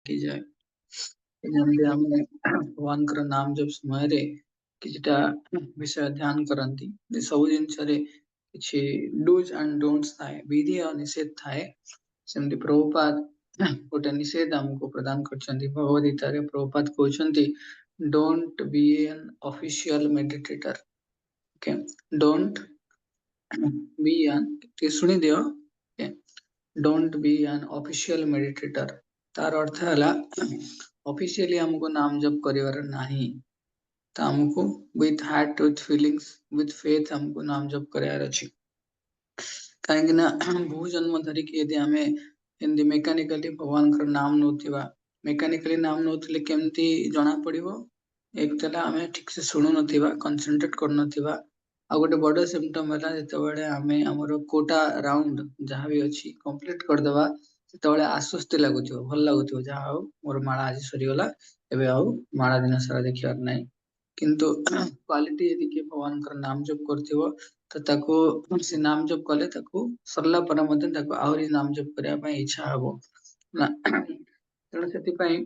की जाए जमती आमे भगवान कर नाम जब समय रे किछटा विषय ध्यान करंती जे सब जिंस रे किछि डूज एंड डोंट्स थाए विधि और निषेध थाए सेमती प्रभुपाद गोटे निषेध हमको प्रदान करछंती भगवद गीता रे प्रभुपाद कहउछंती don't be an official meditator okay don't be an के सुनी दियो okay don't be an official meditator तार अर्थ हला ऑफिशियली हमको नाम जप करिवार नाही तो हमको with heart with feelings with faith हमको नाम जप करार अछि कहीं ना बहु जन्म धरिकी यदि आमे एमती मेकानिकली भगवान कर नाम नौथिबा मेकानिकली नाम नौथिले केमती जना पड़िबो एक तला आमे ठीक से सुनु नथिबा कंसंट्रेट कर नथिबा आ गोटे बड़ सिम्पटम होला जेतेबेले आमे हमर कोटा राउंड जहां भी अछि कंप्लीट कर देबा सेतेबेले आश्वस्ति लागुथिबो भल लागुथिबो जा हो मोर माळा आज सरी गला एबे आउ माळा दिन सारा देखियार नाही किंतु क्वालिटी यदि के भगवान कर नाम जप करथिबो तो ताको से नाम जप कले ताको सरला पर मते ताको आहुरी नाम जप करिया पई इच्छा हबो ना तेणु ସେଥିପାଇଁ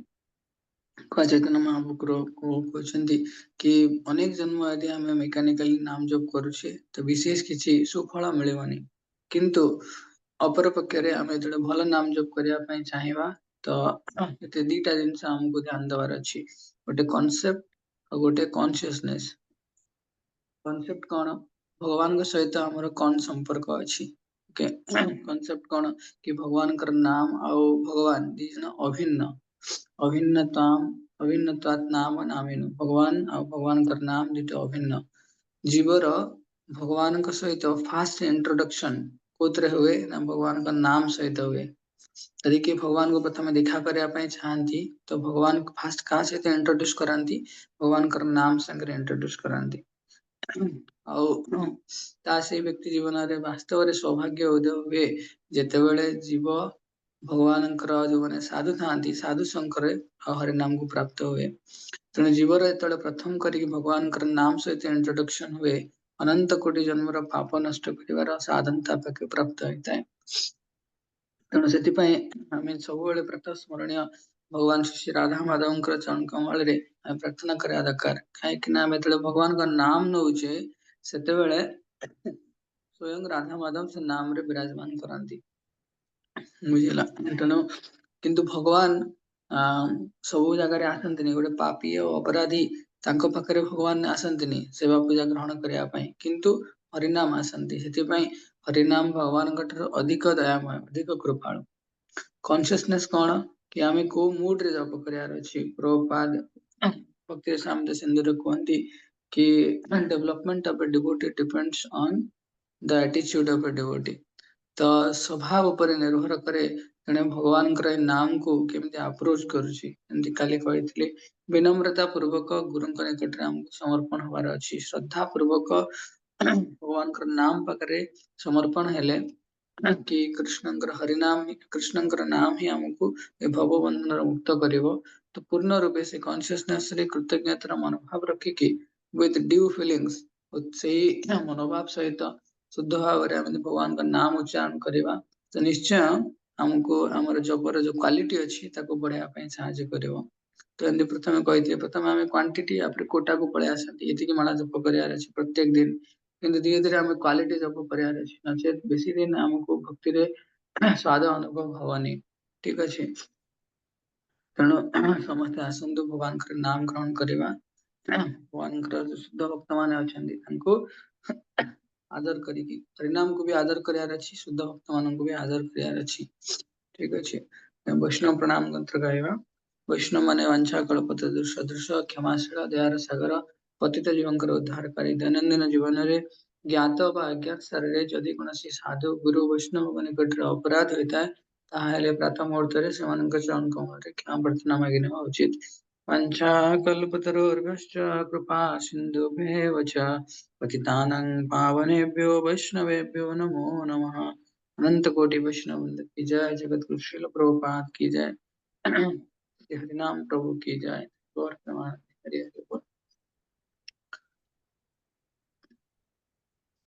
चैतन्य महाप्रभु को कहते कि अनेक जन्म यदि आम मेकानिकाली नाम जप करुचे तो विशेष किसी सुफल मिलबनी किंतु अपर पक्षरे आम जो भल नाम जप करने चाहिए तो ये दीटा जिनस आमको ध्यान देवार अच्छी गोटे कॉन्सेप्ट और गोटे कॉन्शियसनेस कॉन्सेप्ट कौन भगवान सहित आमर कौन संपर्क अच्छी ओके कॉन्सेप्ट कौन कि भगवान कर नाम आउ भगवान दीजन अभिन्न अभिन्नताम अभिन्नतात् नाम नामेनु भगवान और भगवान कर नाम दिते अभिन्न जीवर भगवान का सहित फास्ट इंट्रोडक्शन कोतरे हुए ना भगवान का नाम सहित हुए यदि के भगवान को प्रथम देखा करने चाहती तो भगवान फास्ट का सहित इंट्रोड्यूस कराती भगवान कर नाम संगे इंट्रोड्यूस कराती से व्यक्ति जीवन रे वास्तव रे सौभाग्य उदय हुए जेतेबेले जीव भगवान जो मैंने साधु था साधु शंकर हरि नाम को प्राप्त हुए तेणु जीवर जो प्रथम करी भगवान कर नाम सहित इंट्रोडक्शन हुए अनंत कोटि जन्म पाप नष्ट कर साधनता पाखे प्राप्त होता है तेणु से सब प्रथ स्मरणीय भगवान श्री राधा माधव चरण कमल रे प्रार्थना करा दरकार कहीं भगवान का नाम नौचे से स्वयं राधा माधव से नाम रे विराजमान कराती बुझेगा तेणु किंतु भगवान सब जगह आसती गोटे पापी और अपराधी पाखे भगवान आसती सेवा पूजा ग्रहण करने किंतु हरिनाम आसती से हरिनाम भगवान अधिक दयामय अधिक कृपाणु कॉन्शियसनेस कौन कि आमे को मूड रे जप करार अछि प्रभुपाद भक्ति सामने सिंधु कहती कि development of a devotee depends on the attitude of a devotee तो स्वभाव पर निर्भर करे जने भगवान कर नाम को केमती अप्रोच करुची एमती काली कहितले विनम्रता पूर्वक गुरु निकट रे हमको समर्पण होबार अछि श्रद्धा पूर्वक भगवान कर नाम पाखरे समर्पण हेले कि कृष्णंकर हरिनाम कृष्णंकर नाम ही हमको ए भव बंधन मुक्त करिवो तो पूर्ण रूपे से कॉन्शियसनेस रे कृतज्ञतार मनोभाव रखिकी विथ ड्यू फीलिंग्स से मनोभाव सहित शुद्ध भाव में भगवान का नाम उच्चारण करवा तो निश्चय हमको आमर जपर जो क्वालिटी अच्छी ताको बढ़ाया साहाय्य करिवो तो एमती प्रथम कही प्रथम आम क्वांटिटी कोटा को पलि आसती ये माला जप करार अच्छे प्रत्येक दिन किंतु धीरे धीरे आम क्वालिटी जप करार अच्छे नचेत बेसी दिन आमको भक्ति रे स्वाद अनुभव हवनी ठीक अच्छे तेणु समस्ते आसतु भगवान नाम ग्रहण करवा भगवान शुद्ध भक्त मान अच्छा आदर करी हरिनाम को भी आदर करार अच्छी शुद्ध भक्त मान को भी आदर करार अच्छी ठीक अच्छे वैष्णव प्रणाम मंत्र गाइबा वैष्णव माने वांछा कल्पतरुष सदृश क्षमाशील दयार सागर पतित जीवंकर उद्धारकारी दैनंदिन जीवन रे ज्ञात व अज्ञात शरीर जदि कोनोसी साधु गुरु वैष्णव निकट अपराध होता है ताहले प्रातः मुहूर्त रे सेमानक चरण कमल रे क्षमा प्रार्थना मागिने उचित वांछा कल्पतरुर्भश्च कृपा सिन्धुभ्येव च पतितानं पावनेभ्यो वैष्णवेभ्यो नमो नमः अनंत कोटि वैष्णव वृंद की जय जगत गुरु श्रील प्रभुपाद की जय हरिनाम प्रभु की जय गौर प्रमाण हरि हरि बोल।